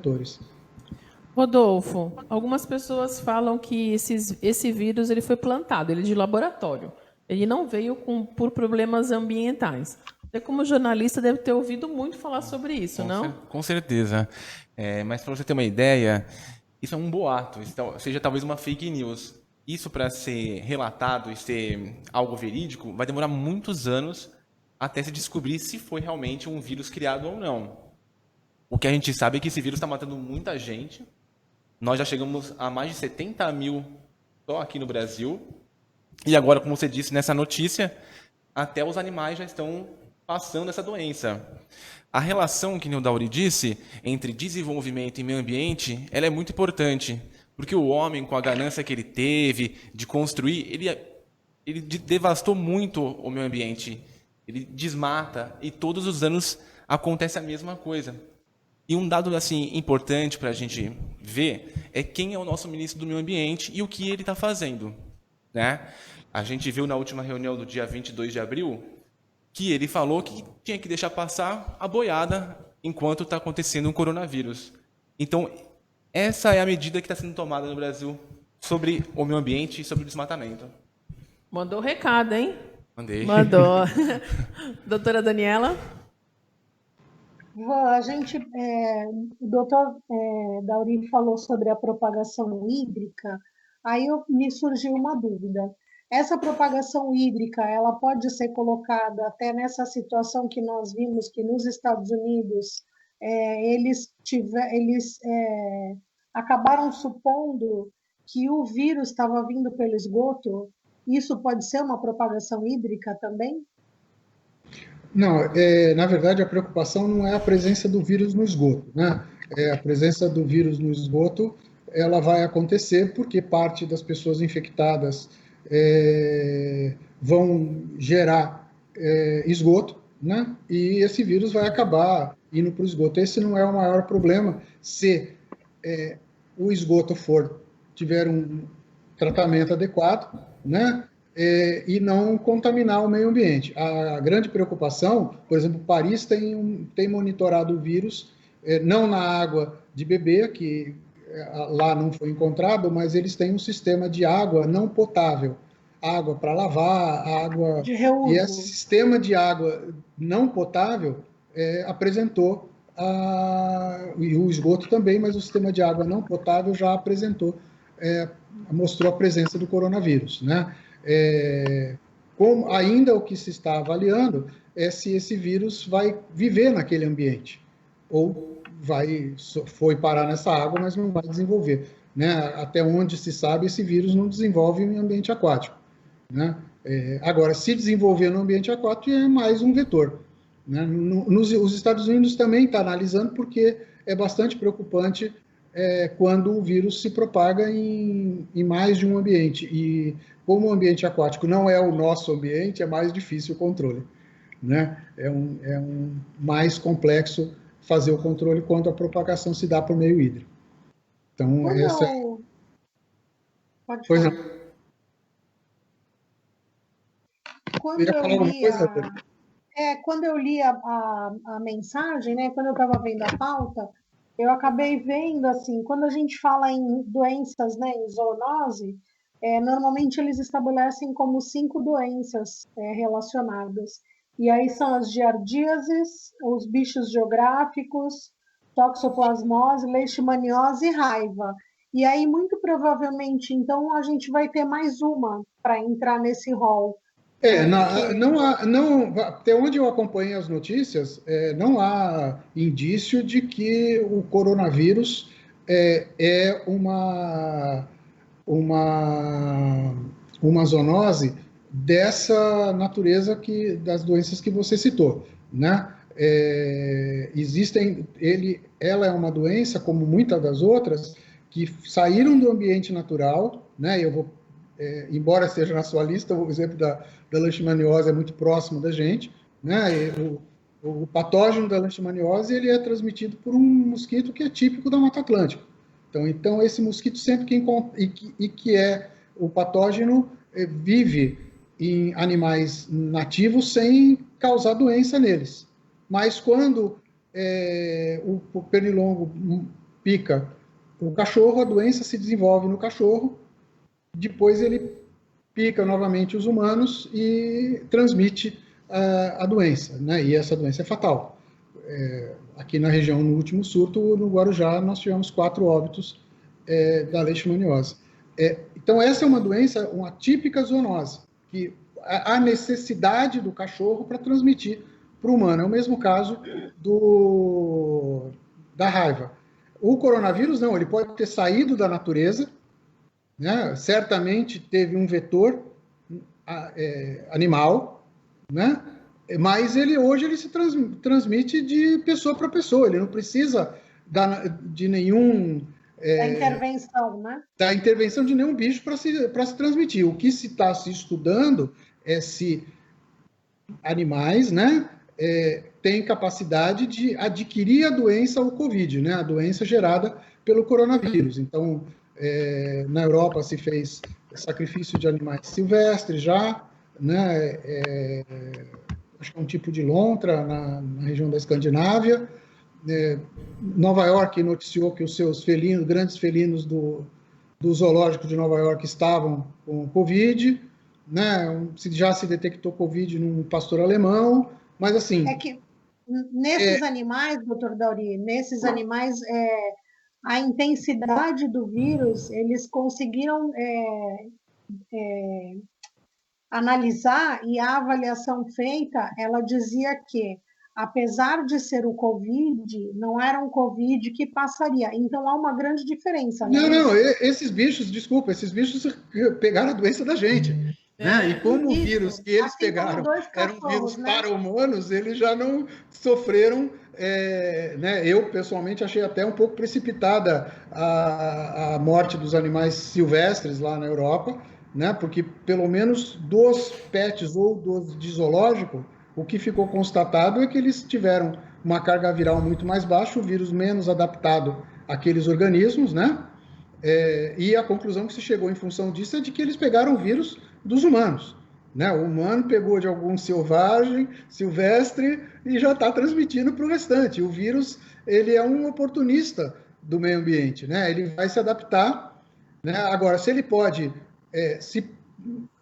vetores. Rodolfo, algumas pessoas falam que esse vírus ele foi plantado, ele é de laboratório. Ele não veio por problemas ambientais. Você, como jornalista, deve ter ouvido muito falar sobre isso, não? Com certeza. Mas para você ter uma ideia, isso é um boato, seja talvez uma fake news. Isso, para ser relatado e ser algo verídico, vai demorar muitos anos até se descobrir se foi realmente um vírus criado ou não. O que a gente sabe é que esse vírus está matando muita gente. Nós já chegamos a mais de 70 mil só aqui no Brasil. E agora, como você disse nessa notícia, até os animais já estão passando essa doença. A relação, que o Dauri disse, entre desenvolvimento e meio ambiente, ela é muito importante. Porque o homem, com a ganância que ele teve de construir, ele devastou muito o meio ambiente. Ele desmata e todos os anos acontece a mesma coisa. E um dado assim importante para a gente ver é quem é o nosso ministro do Meio Ambiente e o que ele está fazendo. Né? A gente viu na última reunião do dia 22 de abril que ele falou que tinha que deixar passar a boiada enquanto está acontecendo um coronavírus. Então, essa é a medida que está sendo tomada no Brasil sobre o meio ambiente e sobre o desmatamento. Mandou recado, hein? Mandei. Mandou. Doutora Daniela? O doutor Dauri falou sobre a propagação hídrica, aí me surgiu uma dúvida. Essa propagação hídrica, ela pode ser colocada até nessa situação que nós vimos que nos Estados Unidos eles acabaram supondo que o vírus estava vindo pelo esgoto. Isso pode ser uma propagação hídrica também? Não, na verdade, a preocupação não é a presença do vírus no esgoto, né? A presença do vírus no esgoto, ela vai acontecer porque parte das pessoas infectadas vão gerar esgoto, né? E esse vírus vai acabar indo para o esgoto. Esse não é o maior problema se o esgoto tiver um tratamento adequado, né? E não contaminar o meio ambiente. A grande preocupação, por exemplo, Paris tem monitorado o vírus, não na água de beber, que lá não foi encontrado, mas eles têm um sistema de água não potável, água para lavar, água... De reuso. E esse sistema de água não potável apresentou, e o esgoto também, mas o sistema de água não potável já apresentou, mostrou a presença do coronavírus, né? Ainda o que se está avaliando é se esse vírus vai viver naquele ambiente ou foi parar nessa água, mas não vai desenvolver, né? Até onde se sabe, esse vírus não desenvolve em ambiente aquático, né? Agora, se desenvolver no ambiente aquático, é mais um vetor, né? Os Estados Unidos também está analisando, porque é bastante preocupante quando o vírus se propaga em mais de um ambiente. E como o ambiente aquático não é o nosso ambiente, é mais difícil o controle, né? É mais complexo fazer o controle quando a propagação se dá para o meio hídrico. Então, Pode falar. Quando eu li a mensagem, né, quando eu estava vendo a pauta, eu acabei vendo, assim, quando a gente fala em doenças, né, em zoonose, normalmente eles estabelecem como 5 doenças relacionadas. E aí são as giardíases, os bichos geográficos, toxoplasmose, leishmaniose e raiva. E aí, muito provavelmente, então, a gente vai ter mais uma para entrar nesse rol. Até onde eu acompanhei as notícias, não há indício de que o coronavírus é uma zoonose dessa natureza das doenças que você citou, né? Ela é uma doença, como muitas das outras, que saíram do ambiente natural, né? Embora esteja na sua lista, o exemplo da leishmaniose é muito próximo da gente, né? O patógeno da leishmaniose ele é transmitido por um mosquito que é típico da Mata Atlântica. Então esse mosquito sempre que é o patógeno vive em animais nativos sem causar doença neles. Mas quando o pernilongo pica o cachorro, a doença se desenvolve no cachorro, depois ele pica novamente os humanos e transmite a doença, né? E essa doença é fatal. Aqui na região, no último surto, no Guarujá, nós tivemos 4 óbitos da leishmaniose. Então, essa é uma doença, uma típica zoonose, que há necessidade do cachorro para transmitir para o humano. É o mesmo caso da raiva. O coronavírus, não, ele pode ter saído da natureza, né? Certamente teve um vetor animal, né? Mas hoje ele se transmite de pessoa para pessoa, ele não precisa de nenhum... da intervenção, né? Da intervenção de nenhum bicho para se transmitir. O que se está se estudando é se animais, né, têm capacidade de adquirir a doença, o Covid, né, a doença gerada pelo coronavírus. Então, na Europa se fez sacrifício de animais silvestres já, né, acho que é um tipo de lontra na região da Escandinávia. Nova York noticiou que os seus grandes felinos do zoológico de Nova York estavam com Covid, né? Já se detectou Covid num pastor alemão, mas assim... É que nesses animais, doutor Dauri, nesses animais, a intensidade do vírus, eles conseguiram analisar, e a avaliação feita, ela dizia que, apesar de ser o Covid, não era um Covid que passaria. Então, há uma grande diferença. Né? Não, esses bichos pegaram a doença da gente. Né? E como o vírus que eles pegaram era um vírus para humanos, eles já não sofreram... né? Eu, pessoalmente, achei até um pouco precipitada a morte dos animais silvestres lá na Europa, né? Porque, pelo menos, dos pets ou dos de zoológico, o que ficou constatado é que eles tiveram uma carga viral muito mais baixa, o vírus menos adaptado àqueles organismos, né? E a conclusão que se chegou em função disso é de que eles pegaram o vírus dos humanos, né? O humano pegou de algum silvestre, e já está transmitindo para o restante. O vírus, ele é um oportunista do meio ambiente, né? Ele vai se adaptar, né? Agora, se ele pode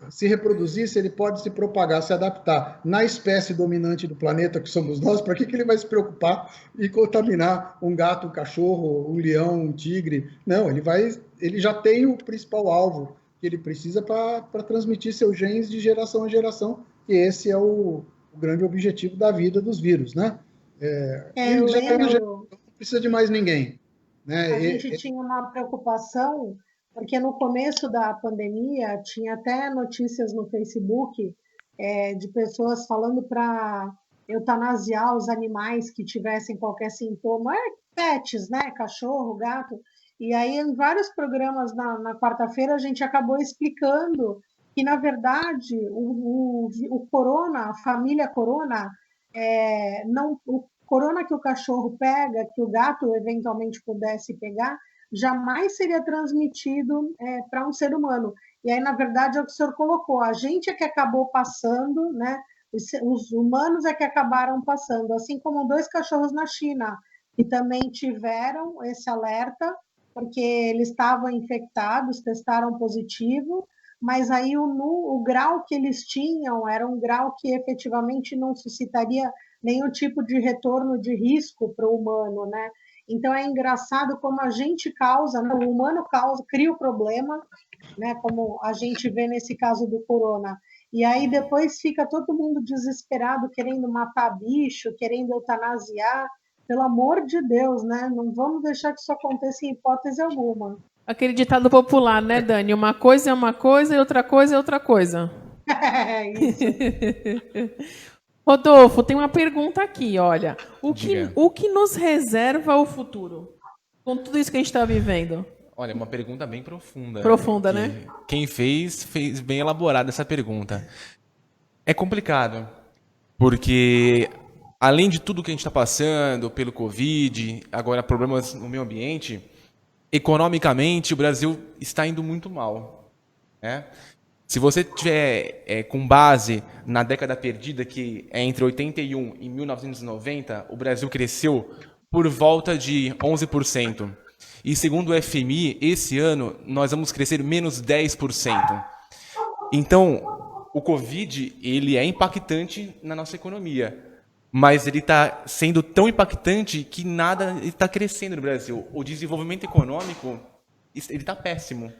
se reproduzir, se ele pode se propagar, se adaptar na espécie dominante do planeta, que somos nós, para que ele vai se preocupar em contaminar um gato, um cachorro, um leão, um tigre? Não, ele já tem o principal alvo que ele precisa para transmitir seus genes de geração a geração, e esse é o grande objetivo da vida dos vírus, né? Ele já não precisa de mais ninguém. Né? A gente tinha uma preocupação, porque no começo da pandemia tinha até notícias no Facebook de pessoas falando para eutanasiar os animais que tivessem qualquer sintoma, pets, né, cachorro, gato, e aí em vários programas na quarta-feira a gente acabou explicando que, na verdade, o corona, a família corona, o corona que o cachorro pega, que o gato eventualmente pudesse pegar, jamais seria transmitido para um ser humano. E aí, na verdade, é o que o senhor colocou. A gente é que acabou passando, né? Os humanos é que acabaram passando. Assim como 2 cachorros na China, que também tiveram esse alerta, porque eles estavam infectados, testaram positivo, mas aí o grau que eles tinham era um grau que efetivamente não suscitaria nenhum tipo de retorno de risco para o humano, né? Então, é engraçado como a gente causa, né? O humano cria o problema, né? Como a gente vê nesse caso do corona. E aí depois fica todo mundo desesperado, querendo matar bicho, querendo eutanasiar. Pelo amor de Deus, né? Não vamos deixar que isso aconteça em hipótese alguma. Aquele ditado popular, né, Dani? Uma coisa é uma coisa e outra coisa é outra coisa. É isso. Rodolfo, tem uma pergunta aqui, olha. O que nos reserva o futuro? Com tudo isso que a gente está vivendo? Olha, uma pergunta bem profunda. Profunda, né? Quem fez bem elaborada essa pergunta. É complicado, porque além de tudo que a gente está passando pelo Covid, agora problemas no meio ambiente, economicamente o Brasil está indo muito mal, né? Se você tiver com base na década perdida, que é entre 81 e 1990, o Brasil cresceu por volta de 11%. E segundo o FMI, esse ano nós vamos crescer menos 10%. Então, o Covid, ele é impactante na nossa economia, mas ele está sendo tão impactante que nada está crescendo no Brasil. O desenvolvimento econômico, ele está péssimo.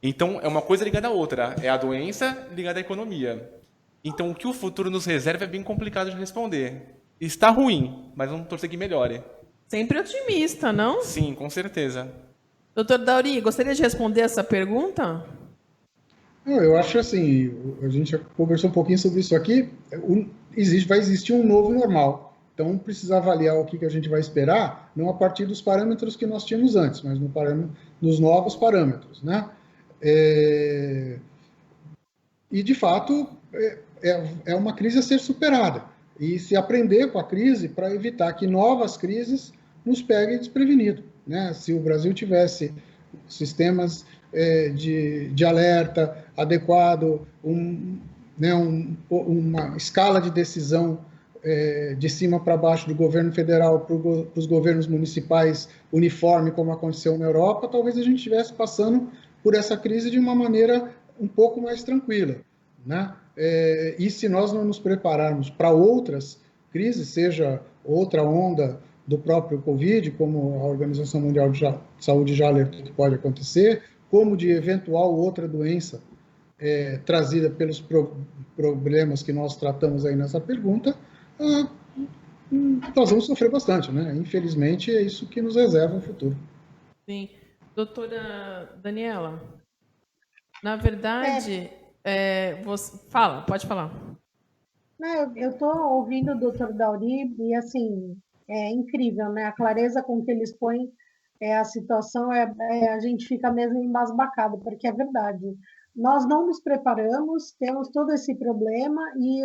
Então, é uma coisa ligada à outra. É a doença ligada à economia. Então, o que o futuro nos reserva é bem complicado de responder. Está ruim, mas vamos torcer que melhore. Sempre otimista, não? Sim, com certeza. Doutor Dauri, gostaria de responder essa pergunta? Eu acho assim, a gente já conversou um pouquinho sobre isso aqui, vai existir um novo normal. Então, precisa avaliar o que a gente vai esperar, não a partir dos parâmetros que nós tínhamos antes, mas nos novos parâmetros, né? E, de fato, é uma crise a ser superada. E se aprender com a crise para evitar que novas crises nos peguem desprevenidos, né? Se o Brasil tivesse sistemas de alerta adequado, uma escala de decisão de cima para baixo do governo federal para os governos municipais uniforme, como aconteceu na Europa, talvez a gente estivesse passando por essa crise de uma maneira um pouco mais tranquila, né? E se nós não nos prepararmos para outras crises, seja outra onda do próprio Covid, como a Organização Mundial de Saúde já alertou que pode acontecer, como de eventual outra doença trazida pelos problemas que nós tratamos aí nessa pergunta, nós vamos sofrer bastante, né? Infelizmente, é isso que nos reserva o futuro. Sim. Doutora Daniela, na verdade, pode falar. Eu estou ouvindo o doutor Dauri e, assim, é incrível, né? A clareza com que ele expõe a situação, a gente fica mesmo embasbacado, porque é verdade. Nós não nos preparamos, temos todo esse problema e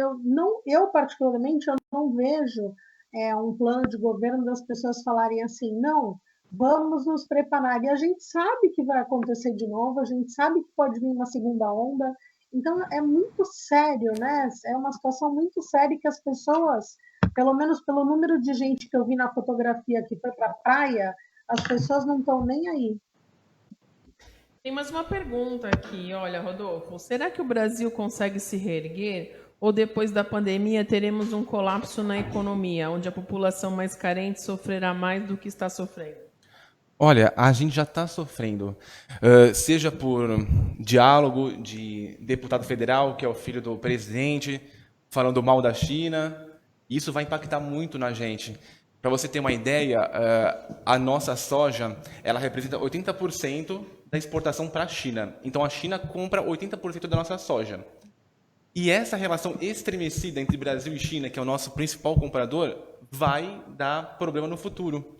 eu particularmente, eu não vejo um plano de governo das pessoas falarem assim, não, vamos nos preparar. E a gente sabe que vai acontecer de novo, a gente sabe que pode vir uma segunda onda. Então, é muito sério, né? É uma situação muito séria que as pessoas, pelo menos pelo número de gente que eu vi na fotografia que foi para a praia, as pessoas não estão nem aí. Tem mais uma pergunta aqui. Olha, Rodolfo, será que o Brasil consegue se reerguer? Ou depois da pandemia teremos um colapso na economia, onde a população mais carente sofrerá mais do que está sofrendo? Olha, a gente já está sofrendo, seja por diálogo de deputado federal, que é o filho do presidente, falando mal da China. Isso vai impactar muito na gente. Para você ter uma ideia, a nossa soja, ela representa 80% da exportação para a China. Então, a China compra 80% da nossa soja. E essa relação estremecida entre Brasil e China, que é o nosso principal comprador, vai dar problema no futuro.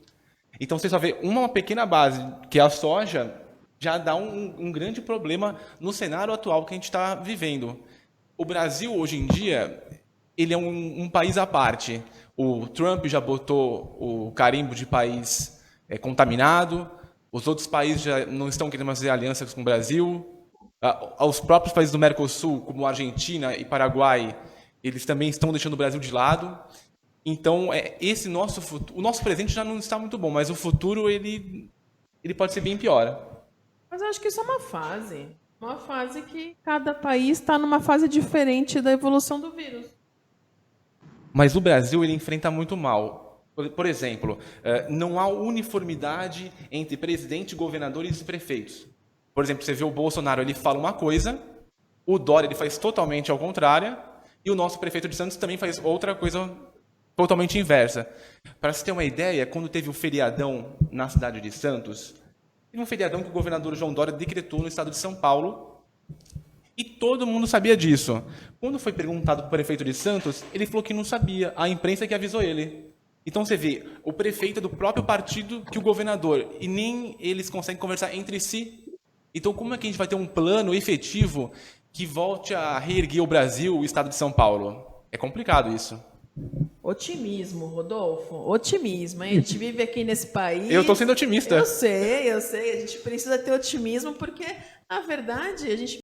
Então, você só vê uma pequena base, que é a soja, já dá um grande problema no cenário atual que a gente está vivendo. O Brasil, hoje em dia, ele é um país à parte. O Trump já botou o carimbo de país contaminado, os outros países já não estão querendo fazer alianças com o Brasil. Os próprios países do Mercosul, como Argentina e Paraguai, eles também estão deixando o Brasil de lado. Então, o nosso presente já não está muito bom, mas o futuro ele pode ser bem pior. Mas eu acho que isso é uma fase que cada país está numa fase diferente da evolução do vírus. Mas o Brasil ele enfrenta muito mal. Por exemplo, não há uniformidade entre presidente, governadores e prefeitos. Por exemplo, você vê o Bolsonaro, ele fala uma coisa, o Dória ele faz totalmente ao contrário, e o nosso prefeito de Santos também faz outra coisa totalmente inversa. Para você ter uma ideia, quando teve o feriadão na cidade de Santos, teve um feriadão que o governador João Dória decretou no estado de São Paulo, e todo mundo sabia disso. Quando foi perguntado para o prefeito de Santos, ele falou que não sabia, a imprensa que avisou ele. Então você vê, o prefeito é do próprio partido que o governador, e nem eles conseguem conversar entre si. Então como é que a gente vai ter um plano efetivo que volte a reerguer o Brasil, o estado de São Paulo? É complicado isso. Otimismo, Rodolfo. Otimismo, hein? A gente vive aqui nesse país. Eu estou sendo otimista. Eu sei. A gente precisa ter otimismo porque, na verdade, a gente